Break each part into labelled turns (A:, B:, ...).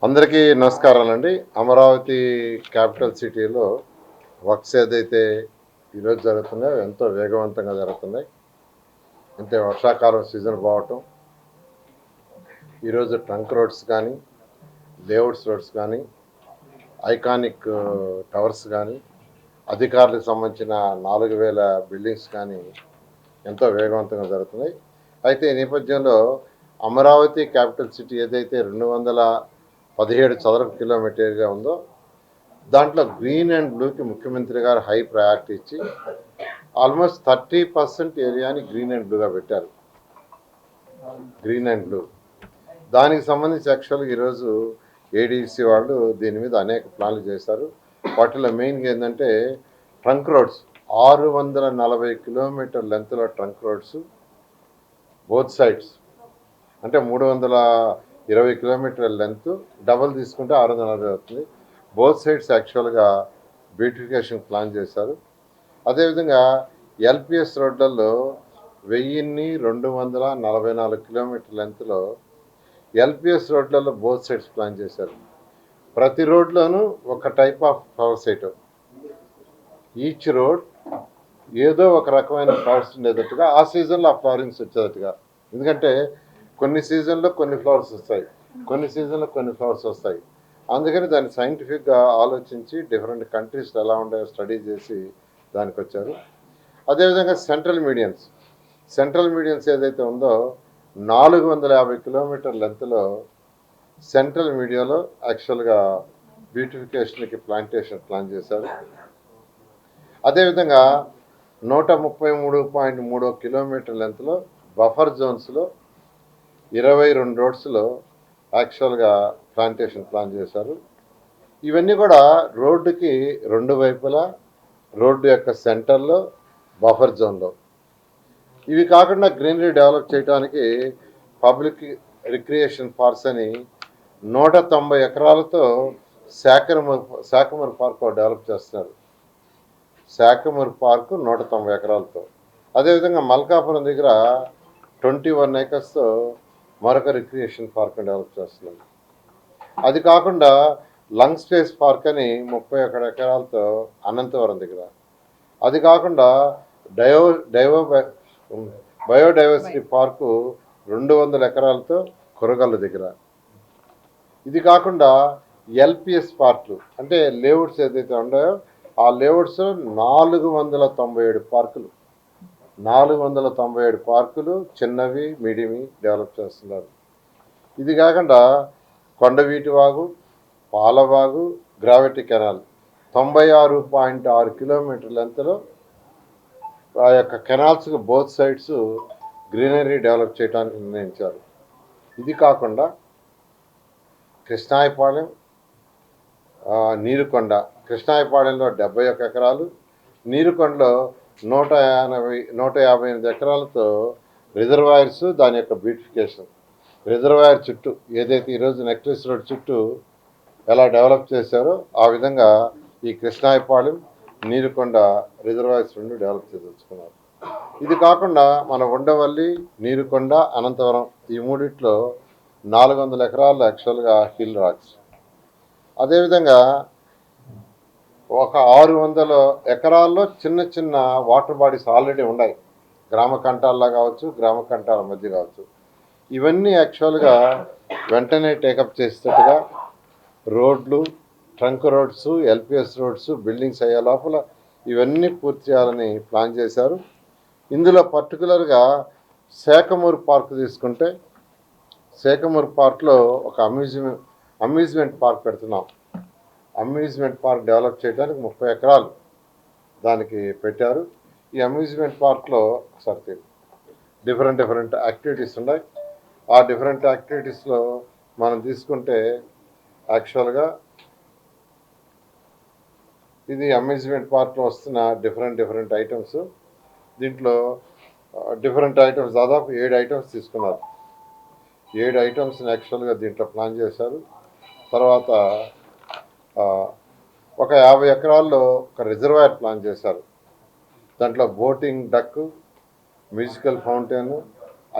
A: అందరికీ నమస్కారాలండి. అమరావతి క్యాపిటల్ సిటీలో వర్క్స్ ఏదైతే ఈరోజు జరుగుతున్నాయో ఎంతో వేగవంతంగా జరుగుతున్నాయి. అంటే వర్షాకాలం సీజన్ పోవటం, ఈరోజు ట్రంక్ రోడ్స్ కానీ, లేఅవుట్స్ రోడ్స్ కానీ, ఐకానిక్ టవర్స్ కానీ, అధికారులకు సంబంధించిన 4000 బిల్డింగ్స్ కానీ ఎంతో వేగవంతంగా జరుగుతున్నాయి. అయితే ఈ నేపథ్యంలో అమరావతి క్యాపిటల్ సిటీ ఏదైతే 217 చదరపు కిలోమీటర్గా ఉందో దాంట్లో గ్రీన్ అండ్ బ్లూకి ముఖ్యమంత్రి గారు హై ప్రయారిటీ ఇచ్చి ఆల్మోస్ట్ 30% ఏరియాని గ్రీన్ అండ్ బ్లూగా పెట్టారు. గ్రీన్ అండ్ బ్లూ దానికి సంబంధించి యాక్చువల్గా ఈరోజు ఏడీసీ వాళ్ళు దీని మీద అనేక ప్లాన్లు చేశారు. వాటిలో మెయిన్గా ఏంటంటే ట్రంక్ రోడ్స్ 640 కిలోమీటర్ లెంత్లో ట్రంక్ రోడ్స్ బోత్ సైడ్స్, అంటే 320 కిలోమీటర్ల లెంత్, డబల్ తీసుకుంటే 640 అవుతుంది. బోత్ సైడ్స్ యాక్చువల్గా బ్యూటిఫికేషన్ ప్లాన్ చేశారు. అదేవిధంగా ఎల్పిఎస్ రోడ్లలో 1244 కిలోమీటర్ లెంత్లో ఎల్పిఎస్ రోడ్లలో బోత్ సైడ్స్ ప్లాన్ చేశారు. ప్రతి రోడ్లోనూ ఒక type of flower site, each road ఏదో ఒక రకమైన ఫ్లవర్స్ ఉండేటట్టుగా, ఆ సీజన్లో ఆ ఫ్లవరింగ్స్ వచ్చేటట్టుగా. ఎందుకంటే కొన్ని సీజన్లో కొన్ని ఫ్లవర్స్ వస్తాయి, కొన్ని సీజన్లో కొన్ని ఫ్లవర్స్ వస్తాయి. అందుకని దాన్ని సైంటిఫిక్గా ఆలోచించి డిఫరెంట్ కంట్రీస్లో ఎలా ఉండాలో స్టడీ చేసి దానికి వచ్చారు. అదేవిధంగా సెంట్రల్ మీడియన్స్ ఏదైతే ఉందో 450 కిలోమీటర్ లెంత్లో సెంట్రల్ మీడియాలో యాక్చువల్గా బ్యూటిఫికేషన్కి ప్లాన్ చేశారు. అదేవిధంగా 133.3 కిలోమీటర్ లెంత్లో బఫర్ జోన్స్లో 22 రోడ్స్లో యాక్చువల్గా ప్లాన్ చేశారు. ఇవన్నీ కూడా రోడ్డుకి రెండు వైపులా, రోడ్డు యొక్క సెంటర్లో, బఫర్ జోన్లో. ఇవి కాకుండా గ్రీనరీ డెవలప్ చేయడానికి పబ్లిక్ రిక్రియేషన్ పార్క్స్ అని 190 ఎకరాలతో శాఖమూరు పార్క్ డెవలప్ చేస్తున్నారు. శాఖమూరు పార్కు 190 ఎకరాలతో. అదేవిధంగా మల్కాపురం దగ్గర 21 ఏకర్స్తో మరొక రిక్రియేషన్ పార్క్ డెవలప్ చేస్తున్నారు. అది కాకుండా లంగ్ స్పేస్ పార్క్ అని 31 ఎకరాలతో అనంతవరం దగ్గర. అది కాకుండా బయోడైవర్సిటీ పార్కు 200 ఎకరాలతో కొరగల్లు దగ్గర. ఇది కాకుండా ఎల్పిఎస్ పార్కులు అంటే లేఅవుట్స్ ఏదైతే ఉన్నాయో ఆ లేఅవుట్స్ 497 పార్కులు చిన్నవి, మీడియంవి డెవలప్ చేస్తున్నారు. ఇది కాకుండా Kondaveeti Vagu, Palavagu, gravity canal 96.6 kilometre లెంత్లో ఆ యొక్క కెనాల్స్కి బోత్ సైడ్స్ గ్రీనరీ డెవలప్ చేయడానికి నిర్ణయించారు. ఇది కాకుండా కృష్ణాయపాలెం, నీరుకొండ, కృష్ణాయపాలెంలో 71 ఎకరాలు, నీరుకొండలో 158 ఎకరాలతో రిజర్వాయర్స్, దాని యొక్క బ్యూటిఫికేషన్. రిజర్వాయర్ చుట్టూ ఏదైతే ఈరోజు నెక్లెస్ రోడ్ చుట్టూ ఎలా డెవలప్ చేశారో ఆ విధంగా ఈ కృష్ణాయపాలెం, నీరుకొండ రిజర్వాయర్స్ రెండు డెవలప్ చేసేసుకున్నారు. ఇది కాకుండా మన ఉండవల్లి, నీరుకొండ, అనంతవరం ఈ మూడిట్లో 400 ఎకరాలు యాక్చువల్గా హిల్ రాక్స్. అదేవిధంగా ఒక 600 ఎకరాల్లో చిన్న చిన్న వాటర్ బాడీస్ ఆల్రెడీ ఉన్నాయి, గ్రామ కంఠాల్లో కావచ్చు, గ్రామ కంఠాల మధ్య కావచ్చు. ఇవన్నీ యాక్చువల్గా వెంటనే టేకప్ చేసేటట్టుగా రోడ్లు, trunk roads, LPS roads, buildings అయ్యే లోపల ఇవన్నీ పూర్తి చేయాలని ప్లాన్ చేశారు. ఇందులో పర్టికులర్గా శాఖమూరు పార్క్ తీసుకుంటే, శాఖమూరు పార్క్లో ఒక అమ్యూజ్మెంట్ పార్క్ పెడుతున్నాం. అమ్యూజ్మెంట్ పార్క్ డెవలప్ చేయడానికి 30 ఎకరాలు దానికి పెట్టారు. ఈ అమ్యూజ్మెంట్ పార్క్లో ఒకసారి డిఫరెంట్ యాక్టివిటీస్ ఉన్నాయి. ఆ డిఫరెంట్ యాక్టివిటీస్లో మనం తీసుకుంటే యాక్చువల్గా ఇది అమ్యూజ్మెంట్ పార్క్లో వస్తున్న డిఫరెంట్ ఐటమ్స్. దీంట్లో డిఫరెంట్ ఐటమ్స్ దాదాపు 7 ఐటమ్స్ తీసుకున్నారు. 7 ఐటమ్స్ని యాక్చువల్గా దీంట్లో ప్లాన్ చేశారు. తర్వాత ఒక 50 ఎకరాల్లో ఒక రిజర్వాయర్ ప్లాన్ చేశారు. దాంట్లో boating duck, musical fountain,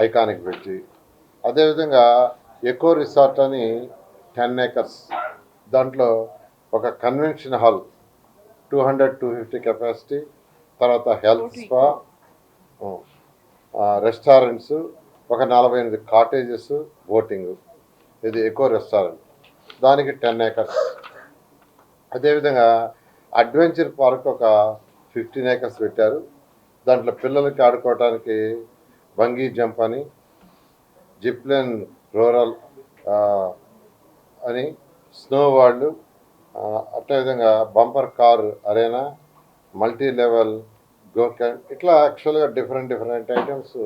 A: iconic bridge. అదేవిధంగా ఎకో రిసార్ట్ అని 10 acres, దాంట్లో ఒక కన్వెన్షన్ హాల్ 200-250 కెపాసిటీ, తర్వాత హెల్త్ స్పా, రెస్టారెంట్స్, ఒక 48 కాటేజెస్, బోటింగ్. ఇది ఎకో రెస్టారెంట్, దానికి 10 acres. అదేవిధంగా అడ్వెంచర్ పార్క్ ఒక 15 acres పెట్టారు. దాంట్లో పిల్లలకి ఆడుకోవడానికి బంగీ జంప్ అని, జిప్లైన్ రూరల్ అని, స్నో వరల్డ్, అదేవిధంగా bumper car arena, multi level go camp, ఇట్లా యాక్చువల్గా డిఫరెంట్ ఐటమ్స్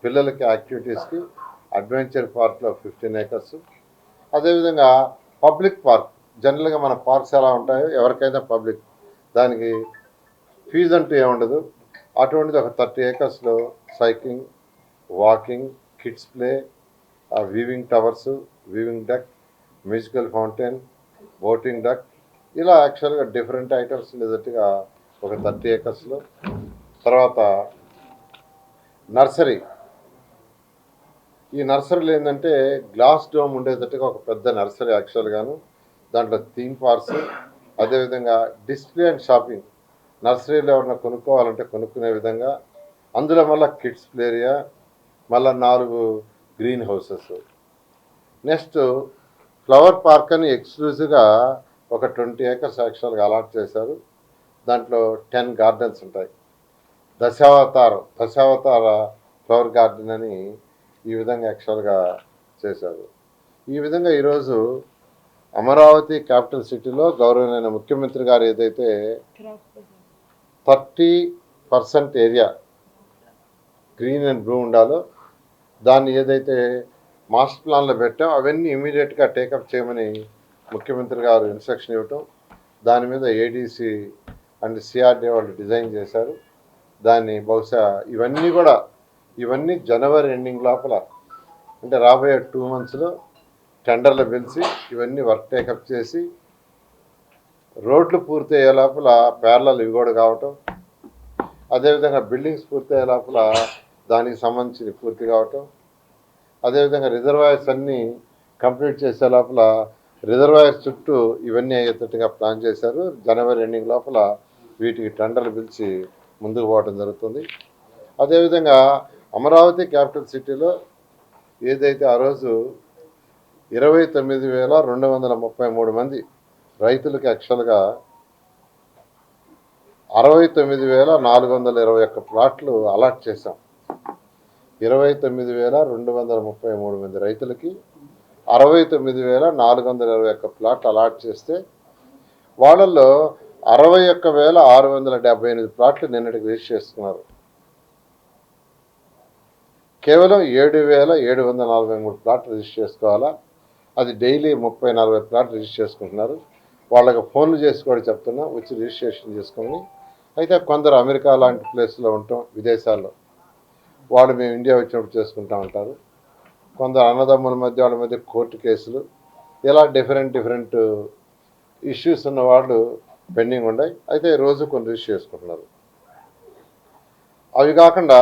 A: పిల్లలకి యాక్టివిటీస్కి అడ్వెంచర్ పార్క్లో 15 acres. అదేవిధంగా పబ్లిక్ పార్క్, జనరల్గా మన పార్క్స్ ఎలా ఉంటాయో ఎవరికైనా పబ్లిక్, దానికి ఫీజు అంటూ ఏముండదు. అటువంటిది ఒక 30 acresలో cycling, walking, kids play, viewing towers, viewing duck, musical fountain, boating duck, ఇలా యాక్చువల్గా డిఫరెంట్ ఐటమ్స్ ఉండేటట్టుగా ఒక 30 acresలో. తర్వాత నర్సరీ. ఈ నర్సరీలు ఏంటంటే గ్లాస్ డోమ్ ఉండేటట్టుగా ఒక పెద్ద నర్సరీ యాక్చువల్గాను. దాంట్లో థీమ్ పార్క్స్, అదేవిధంగా డిస్ప్లే అండ్ షాపింగ్, నర్సరీలో ఎవరైనా కొనుక్కోవాలంటే కొనుక్కునే విధంగా. అందులో మళ్ళీ కిడ్స్ ప్లే ఏరియా, మళ్ళీ 4 green houses. Next flower park అని ఎక్స్క్లూజివ్గా ఒక 20 acres యాక్చువల్గా అలాట్ చేశారు. దాంట్లో 10 gardens ఉంటాయి. దశావతార ఫ్లవర్ గార్డెన్ అని ఈ విధంగా యాక్చువల్గా చేశారు. ఈ విధంగా ఈరోజు అమరావతి క్యాపిటల్ సిటీలో గౌరవనీయ ముఖ్యమంత్రి గారు ఏదైతే 30% ఏరియా గ్రీన్ అండ్ బ్లూ ఉండాలో దాన్ని ఏదైతే మాస్టర్ ప్లాన్లో పెట్టాం అవన్నీ ఇమీడియట్గా టేకప్ చేయమని ముఖ్యమంత్రి గారు ఇన్స్ట్రక్షన్ ఇవ్వటం, దాని మీద ఏడీసీ అండ్ సిఆర్డీ వాళ్ళు డిజైన్ చేశారు. దాన్ని బహుశా ఇవన్నీ జనవరి ఎండింగ్ లోపల, అంటే రాబోయే 2 monthsలో టెండర్లు పిలిచి ఇవన్నీ వర్క్ టేకప్ చేసి రోడ్లు పూర్తయ్యే లోపల ప్యారలల్ ఇవి కూడా కావటం, అదేవిధంగా బిల్డింగ్స్ పూర్తయ్యే లోపల దానికి సంబంధించి పూర్తి కావటం, అదేవిధంగా రిజర్వాయర్స్ అన్నీ కంప్లీట్ చేసే లోపల రిజర్వాయర్స్ చుట్టూ ఇవన్నీ అయ్యేటట్టుగా ప్లాన్ చేశారు. జనవరి ఎండింగ్ లోపల వీటికి టెండర్లు పిలిచి ముందుకు పోవడం జరుగుతుంది. అదేవిధంగా అమరావతి క్యాపిటల్ సిటీలో ఏదైతే ఆ రోజు 29,233 మంది రైతులకి యాక్చువల్గా 69,421 ప్లాట్లు అలాట్ చేశాం. 29,233 మంది రైతులకి 69,421 ప్లాట్లు అలాట్ చేస్తే వాళ్ళల్లో 61,678 ప్లాట్లు నిన్నటికి రిజిస్టర్ చేసుకున్నారు. కేవలం 7,743 ప్లాట్లు రిజిస్టర్ చేసుకోవాలా. అది డైలీ 30-40 ప్లాట్లు రిజిస్టర్ చేసుకుంటున్నారు. వాళ్ళకి ఫోన్లు చేసి కూడా చెప్తున్నా వచ్చి రిజిస్ట్రేషన్ చేసుకోమని. అయితే కొందరు అమెరికా లాంటి ప్లేస్లో ఉంటాం, విదేశాల్లో, వాళ్ళు మేము ఇండియా వచ్చినప్పుడు చేసుకుంటా ఉంటారు. కొందరు అన్నదమ్ముల మధ్య వాళ్ళ మధ్య కోర్టు కేసులు, ఇలా డిఫరెంట్ ఇష్యూస్ ఉన్న వాళ్ళు పెండింగ్ ఉన్నాయి. అయితే రోజు కొన్ని రిజిస్టర్ చేసుకుంటున్నారు. అవి కాకుండా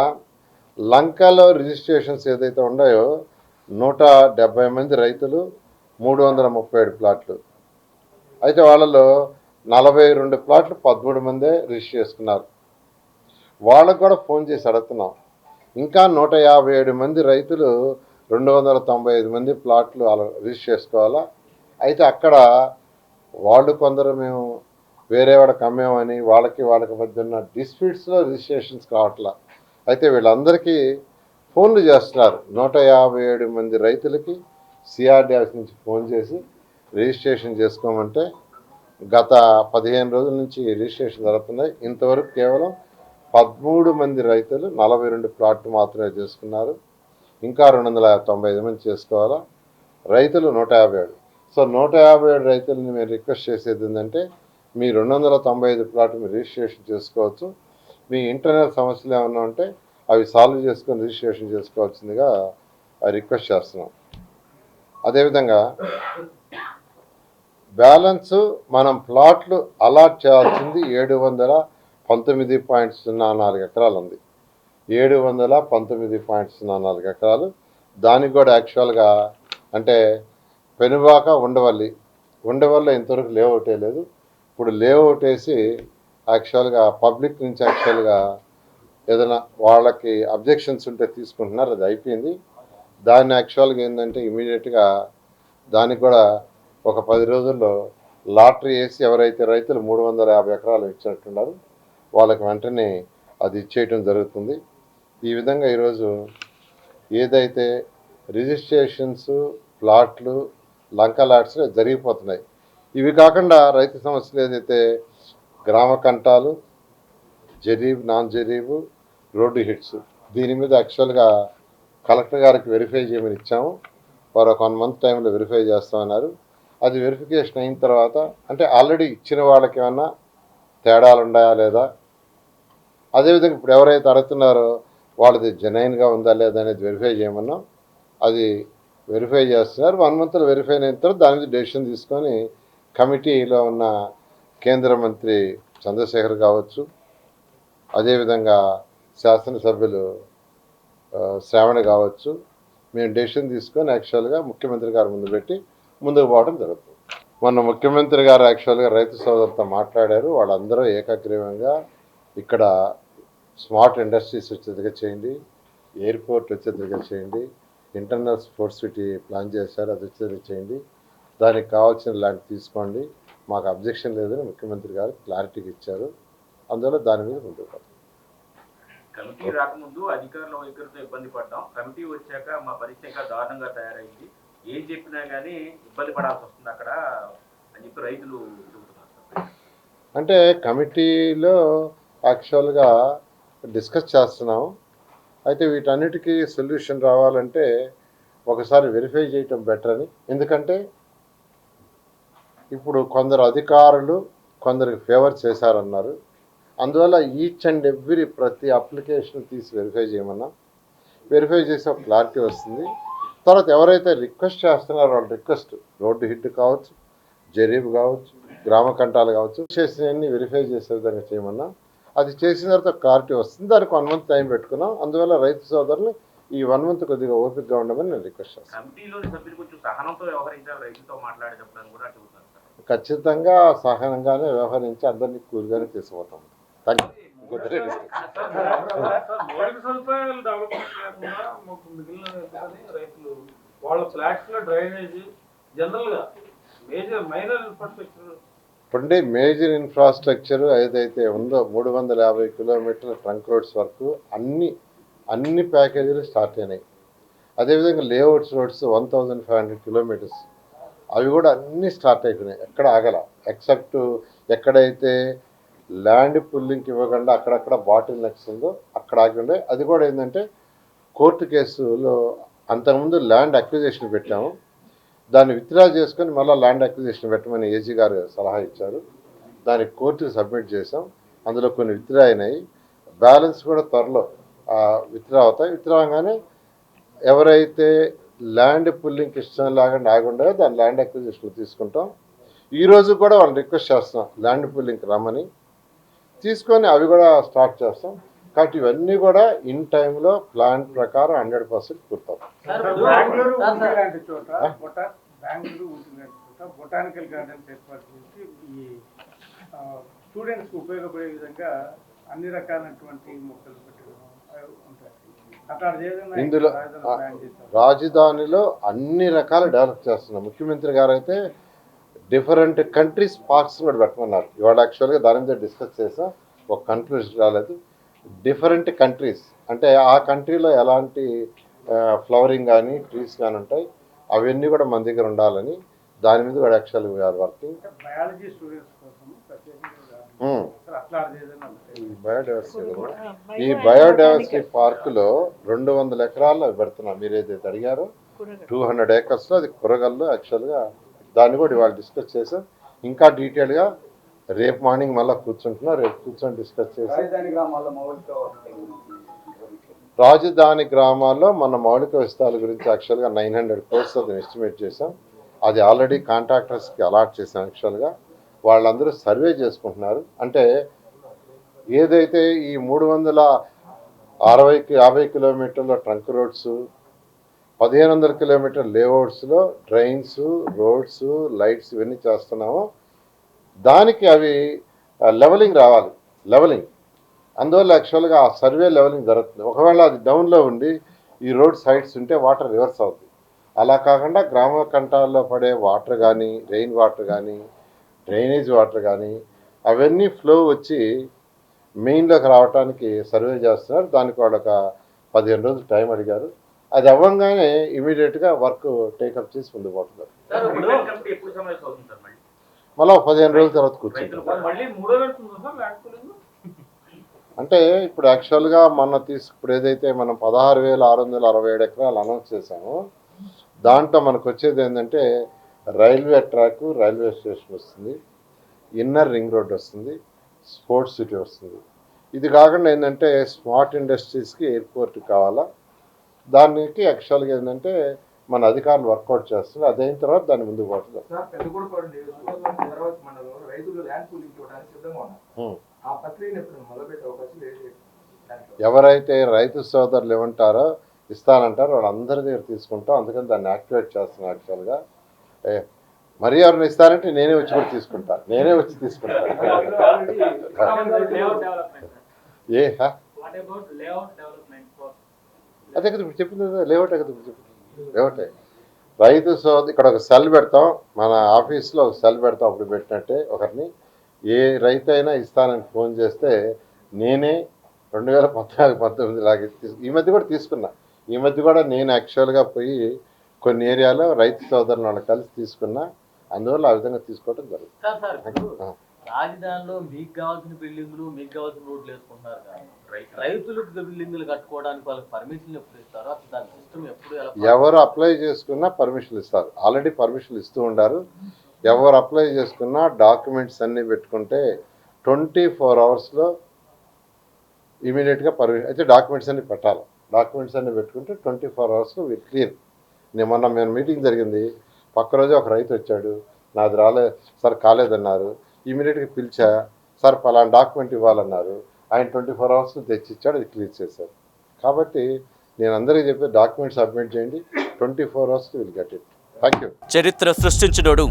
A: లంకలో రిజిస్ట్రేషన్స్ ఏదైతే ఉన్నాయో 170 మంది రైతులు, 337 ప్లాట్లు. అయితే వాళ్ళలో 42 ప్లాట్లు 13 మందే రిజిస్టర్ చేసుకున్నారు. వాళ్ళకు కూడా ఫోన్ చేసి అడుగుతున్నాం. ఇంకా 157 మంది రైతులు 295 మంది ప్లాట్లు రిజిస్టర్ చేసుకోవాలా. అయితే అక్కడ వాళ్ళు కొందరు మేము వేరే వాడికి అమ్మేమని వాళ్ళకి మధ్య ఉన్న డిస్ప్యూట్స్లో రిజిస్ట్రేషన్స్ కావట్లా. అయితే వీళ్ళందరికీ ఫోన్లు చేస్తున్నారు. 157 మంది రైతులకి సిఆర్డీ ఆఫీస్ నుంచి ఫోన్ చేసి రిజిస్ట్రేషన్ చేసుకోమంటే గత 15 రోజుల నుంచి రిజిస్ట్రేషన్ జరుగుతున్నాయి. ఇంతవరకు కేవలం 13 మంది రైతులు 42 ప్లాట్లు మాత్రమే చేసుకున్నారు. ఇంకా 295 మంది చేసుకోవాలా. రైతులు 157. సో 157 రైతులని మేము రిక్వెస్ట్ చేసేది ఏంటంటే మీ 295 ప్లాట్లు మీరు రిజిస్ట్రేషన్ చేసుకోవచ్చు. మీ ఇంటర్నల్ సమస్యలు ఏమన్నా ఉంటే అవి సాల్వ్ చేసుకొని రిజిస్ట్రేషన్ చేసుకోవాల్సిందిగా రిక్వెస్ట్ చేస్తున్నాం. అదేవిధంగా బ్యాలెన్స్ మనం ప్లాట్లు అలాట్ చేయాల్సింది 719.04 ఎకరాలు ఉంది. 719.04 ఎకరాలు. దానికి కూడా యాక్చువల్గా అంటే పెనుబాక ఉండవల్లి ఇంతవరకు లేఅవుట్ వేయలేదు. ఇప్పుడు లేఅవుట్ వేసి యాక్చువల్గా పబ్లిక్ నుంచి యాక్చువల్గా ఏదైనా వాళ్ళకి అబ్జెక్షన్స్ ఉంటే తీసుకుంటున్నారు, అది అయిపోయింది. దాన్ని యాక్చువల్గా ఏంటంటే ఇమీడియట్గా దానికి కూడా ఒక 10 రోజుల్లో లాటరీ వేసి ఎవరైతే రైతులు 350 ఎకరాలు ఇచ్చినట్టున్నారు వాళ్ళకి వెంటనే అది ఇచ్చేయటం జరుగుతుంది. ఈ విధంగా ఈరోజు ఏదైతే రిజిస్ట్రేషన్స్ ప్లాట్లు లంక లాట్స్ జరిగిపోతున్నాయి. ఇవి కాకుండా రైతు సమస్యలు ఏదైతే గ్రామ కంటాలు, జరీబ్, నాన్ జరీబు, రోడ్డు హిట్స్, దీని మీద యాక్చువల్గా కలెక్టర్ గారికి వెరిఫై చేయమని ఇచ్చాము. వారు ఒక 1 మంత్ టైంలో వెరిఫై చేస్తామన్నారు. అది వెరిఫికేషన్ అయిన తర్వాత అంటే ఆల్రెడీ ఇచ్చిన వాళ్ళకి ఏమన్నా తేడాలు ఉన్నాయా లేదా, అదేవిధంగా ఇప్పుడు ఎవరైతే అడుగుతున్నారో వాళ్ళది జెన్యున్గా ఉందా లేదా అనేది వెరిఫై చేయమన్నాం. అది వెరిఫై చేస్తున్నారు. 1 మంత్లో వెరిఫై అయిన తర్వాత దాని మీద డెసిషన్ తీసుకొని కమిటీలో ఉన్న కేంద్ర మంత్రి చంద్రశేఖర్ కావచ్చు, అదేవిధంగా శాసనసభ్యులు శ్రావణ కావచ్చు, మేము డెసిషన్ తీసుకొని యాక్చువల్గా ముఖ్యమంత్రి గారు ముందు పెట్టి ముందుకు పోవడం జరుగుతుంది. మొన్న ముఖ్యమంత్రి గారు యాక్చువల్గా రైతు సోదరులతో మాట్లాడారు. వాళ్ళందరూ ఏకగ్రీవంగా ఇక్కడ స్మార్ట్ ఇండస్ట్రీస్ వచ్చేదిగా చేయండి, ఎయిర్పోర్ట్ వచ్చేదిగా చేయండి, ఇంటర్నల్ స్పోర్ట్స్ సిటీ ప్లాన్ చేశారు, అది వచ్చేది చేయండి, దానికి కావాల్సిన ల్యాండ్ తీసుకోండి, మాకు అబ్జెక్షన్ లేదని ముఖ్యమంత్రి గారు క్లారిటీకి ఇచ్చారు. అందువల్ల దాని మీద ముందుకు పోతాం.
B: కమిటీ రాకముందు అధికారుల వైఖరితో ఇబ్బంది పడ్డాం, కమిటీ వచ్చాక మా పరిస్థితి ఇంకా దారుణంగా తయారైంది, ఏం చెప్పినా కానీ ఇబ్బంది పడాల్సి వస్తుంది అక్కడ అని చెప్పి రైతులు చెబుతున్నారు.
A: అంటే కమిటీలో యాక్చువల్గా డిస్కస్ చేస్తున్నాం. అయితే వీటన్నిటికీ సొల్యూషన్ రావాలంటే ఒకసారి వెరిఫై చేయటం బెటర్ అని. ఎందుకంటే ఇప్పుడు కొందరు అధికారులు కొందరికి ఫేవర్ చేశారన్నారు. అందువల్ల ఈచ్ అండ్ ఎవ్రీ ప్రతి అప్లికేషన్ తీసి వెరిఫై చేయమన్నా, వెరిఫై చేసి ఒక క్లారిటీ వస్తుంది. తర్వాత ఎవరైతే రిక్వెస్ట్ చేస్తున్నారో వాళ్ళ రిక్వెస్ట్ రోడ్డు హిట్ కావచ్చు, జరీబ్ కావచ్చు, గ్రామ కంటాలు కావచ్చు, చేసినవన్నీ వెరిఫై చేసే విధంగా చేయమన్నా. అది చేసిన తర్వాత క్లారిటీ వస్తుంది. దానికి 1 మంత్ టైం పెట్టుకున్నాం. అందువల్ల రైతు సోదరులు ఈ 1 మంత్ కొద్దిగా ఓపికగా ఉండమని నేను రిక్వెస్ట్ చేస్తాను. ఖచ్చితంగా సహనంగానే వ్యవహరించి అందరినీ కూరుగానే తీసుకుపోతాం. Thank you. ఇప్పుడే మేజర్ ఇన్ఫ్రాస్ట్రక్చర్ ఏదైతే ఉందో 350 కిలోమీటర్ల ట్రంక్ రోడ్స్ వరకు అన్ని ప్యాకేజీలు స్టార్ట్ అయినాయి. అదేవిధంగా లేఅవుట్స్ రోడ్స్ 1500 కిలోమీటర్స్ అవి కూడా అన్నీ స్టార్ట్ అయిపోయినాయి. ఎక్కడ ఆగల, ఎక్సెప్ట్ ఎక్కడైతే ల్యాండ్ పుల్లింగ్కి ఇవ్వకుండా అక్కడక్కడ బాటిల్ నెక్స్ ఉందో అక్కడ ఆగి. అది కూడా ఏంటంటే కోర్టు కేసులో అంతకుముందు ల్యాండ్ అక్విజిషన్ పెట్టాము, దాన్ని విత్డ్రా చేసుకొని మళ్ళీ ల్యాండ్ అక్విజిషన్ పెట్టమని ఏజీ గారు సలహా ఇచ్చారు. దానికి కోర్టుకు సబ్మిట్ చేసాం. అందులో కొన్ని విత్డ్రా అయినాయి, బ్యాలెన్స్ కూడా త్వరలో విత్డ్రా అవుతాయి. విత్డ్రా అవగానే ఎవరైతే ల్యాండ్ పుల్లింగ్కి ఇష్టం లేకుండా ఆగుండో దాన్ని ల్యాండ్ అక్విజిషన్ తీసుకుంటాం. ఈరోజు కూడా వాళ్ళని రిక్వెస్ట్ చేస్తున్నాం ల్యాండ్ పుల్లింగ్కి రమ్మని, తీసుకొని అవి కూడా స్టార్ట్ చేస్తాం. కాబట్టి ఇవన్నీ కూడా ఇన్ టైంలో ప్లాన్ ప్రకారం 100% పూర్తవుతాయి.
C: బొటానికల్ గార్డెన్స్ ఏర్పాటు చేసి ఈ స్టూడెంట్స్కి ఉపయోగపడే విధంగా అన్ని రకాలైనటువంటి మొక్కలు పెట్టడం ఉంటాయి.
A: ఇందులో రాజధానిలో అన్ని రకాలు డెవలప్ చేస్తున్నాం. ముఖ్యమంత్రి గారు అయితే డిఫరెంట్ కంట్రీస్ పార్క్స్ కూడా పెట్టమన్నారు. ఇవాళ యాక్చువల్గా దాని మీద డిస్కస్ చేసాం, ఒక కన్క్లూజన్ రాలేదు. డిఫరెంట్ కంట్రీస్ అంటే ఆ కంట్రీలో ఎలాంటి ఫ్లవరింగ్ కానీ ట్రీస్ కానీ ఉంటాయి, అవన్నీ కూడా మన దగ్గర ఉండాలని దాని మీద కూడా యాక్చువల్గా వీఆర్ వర్కింగ్.
C: బయాలజీ స్టూడెంట్స్ కోసం
A: ఈ బయోడైవర్సిటీ పార్కులో 200 ఎకరాల్లో పెడుతున్నాం. మీరు ఏదైతే అడిగారో 200 ఏకర్స్లో అది కూరగాయలు యాక్చువల్గా దాన్ని కూడా ఇవాళ డిస్కస్ చేసాం. ఇంకా డీటెయిల్గా రేపు మార్నింగ్ మళ్ళీ కూర్చుంటున్నాం, రేపు కూర్చొని డిస్కస్ చేసాం. రాజధాని గ్రామాల్లో మన మౌలిక వసతుల గురించి యాక్చువల్గా 900 crores అది ఎస్టిమేట్ చేసాం. అది ఆల్రెడీ కాంట్రాక్టర్స్కి అలాట్ చేసాం. యాక్చువల్గా వాళ్ళందరూ సర్వే చేసుకుంటున్నారు. అంటే ఏదైతే ఈ 50 కిలోమీటర్ల ట్రంక్ రోడ్స్, 1500 కిలోమీటర్ లేఅవుట్స్లో డ్రైన్స్, రోడ్స్, లైట్స్ ఇవన్నీ చేస్తున్నాము. దానికి అవి లెవలింగ్ రావాలి, లెవలింగ్. అందువల్ల యాక్చువల్గా ఆ సర్వే లెవలింగ్ జరుగుతుంది. ఒకవేళ అది డౌన్లో ఉండి ఈ రోడ్ సైడ్స్ ఉంటే వాటర్ రివర్స్ అవుతుంది. అలా కాకుండా గ్రామ కంఠాల్లో పడే వాటర్ కానీ, రెయిన్ వాటర్ కానీ, డ్రైనేజ్ వాటర్ కానీ అవన్నీ ఫ్లో వచ్చి మెయిన్లోకి రావడానికి సర్వే చేస్తున్నారు. దానికి వాళ్ళు ఒక 15 రోజులు టైం అడిగారు. అది అవ్వగానే ఇమీడియట్గా వర్క్ టేకప్ చేసి ముందుకు పోతున్నారు.
B: సార్ రిటర్న్ కమిటీ ఎప్పుడు సమావేశం అవుతుంది సార్ మళ్ళీ?
A: మళ్ళీ 15 రోజుల తర్వాత కూర్చుంటారు.
B: మళ్ళీ మూడో రోజు ఉందా సార్ ల్యాండ్
A: అంటే ఇప్పుడు యాక్చువల్గా ఇప్పుడు ఏదైతే మనం 16,667 ఎకరాలు అనౌన్స్ చేసామో దాంట్లో మనకు వచ్చేది ఏంటంటే రైల్వే ట్రాక్, రైల్వే స్టేషన్ వస్తుంది, ఇన్నర్ రింగ్ రోడ్ వస్తుంది, స్పోర్ట్స్ సిటీ వస్తుంది. ఇది కాకుండా ఏంటంటే స్మార్ట్ ఇండస్ట్రీస్కి ఎయిర్పోర్ట్ కావాలా. దానికి యాక్చువల్గా ఏంటంటే మన అధికారులు వర్కౌట్ చేస్తున్నారు. అదైన తర్వాత దాన్ని ముందుకు పోతుంది. ఎవరైతే రైతు సోదరులు ఏమంటారో ఇస్తానంటారో వాళ్ళందరి దగ్గర తీసుకుంటాం. అందుకని దాన్ని యాక్టివేట్ చేస్తున్నాం. యాక్చువల్గా మరి ఎవరిని ఇస్తారంటే నేనే వచ్చి కూడా తీసుకుంటా, అదే కదా ఇప్పుడు చెప్పింది, లేఅవుటే కదా ఇప్పుడు చెప్పింది, లేఅవుటే. రైతు సోదరు ఇక్కడ ఒక సెల్ పెడతాం, మన ఆఫీస్లో ఒక సెల్ పెడతాం. అప్పుడు పెట్టినట్టే ఒకరిని ఏ రైతు అయినా ఇస్తానని ఫోన్ చేస్తే నేనే 2014-19 లాగే ఈ మధ్య కూడా తీసుకున్నా. ఈ మధ్య కూడా నేను యాక్చువల్గా పోయి కొన్ని ఏరియాలో రైతు సోదరులు వాళ్ళకి కలిసి తీసుకున్నా. అందువల్ల ఆ విధంగా తీసుకోవడం జరుగుతుంది.
D: రాజధానిలో మీకు కావాల్సిన బిల్డింగ్లు, మీకు కావాల్సిన రోడ్లు వేసుకుంటున్నారు కానీ రైతులకు బిల్డింగ్లు కట్టుకోవడానికి వాళ్ళకి పర్మిషన్ ఎప్పుడు ఇస్తారో అసలు దాని సిస్టమ్ ఎప్పుడు
A: ఎవరు అప్లై చేసుకున్నా పర్మిషన్లు ఇస్తారు. ఆల్రెడీ పర్మిషన్లు ఇస్తూ ఉండారు. ఎవరు అప్లై చేసుకున్నా డాక్యుమెంట్స్ అన్నీ పెట్టుకుంటే 24 అవర్స్లో ఇమీడియట్గా పర్మిషన్ అయితే డాక్యుమెంట్స్ అన్నీ పెట్టాలి. డాక్యుమెంట్స్ అన్నీ పెట్టుకుంటే 24 అవర్స్లో వీళ్ళు క్లియర్. మేము మీటింగ్ జరిగింది. పక్క రోజు ఒక రైతు వచ్చాడు, నాది సార్ కాలేదన్నారు. ఇమీడియట్గా పిలిచా, సార్ పలానా డాక్యుమెంట్ ఇవ్వాలన్నారు. ఆయన 24 అవర్స్లో తెచ్చిచ్చాడు, అది క్లియర్ చేశారు. కాబట్టి నేను అందరికీ చెప్పే డాక్యుమెంట్ సబ్మిట్ చేయండి, 24 అవర్స్కి will get it. Thank you.
E: చరిత్ర సృష్టించినోడు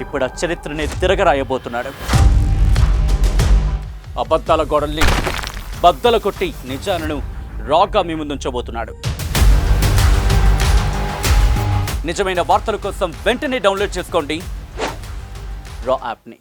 E: ఇప్పుడు ఆ చరిత్రని తిరగరాయబోతున్నాడు. అబద్ధాల గోడల్ని బద్దలు కొట్టి నిజాలను రాగా మీ ముందుంచబోతున్నాడు. నిజమైన వార్తల కోసం వెంటనే డౌన్లోడ్ చేసుకోండి రా యాప్ని.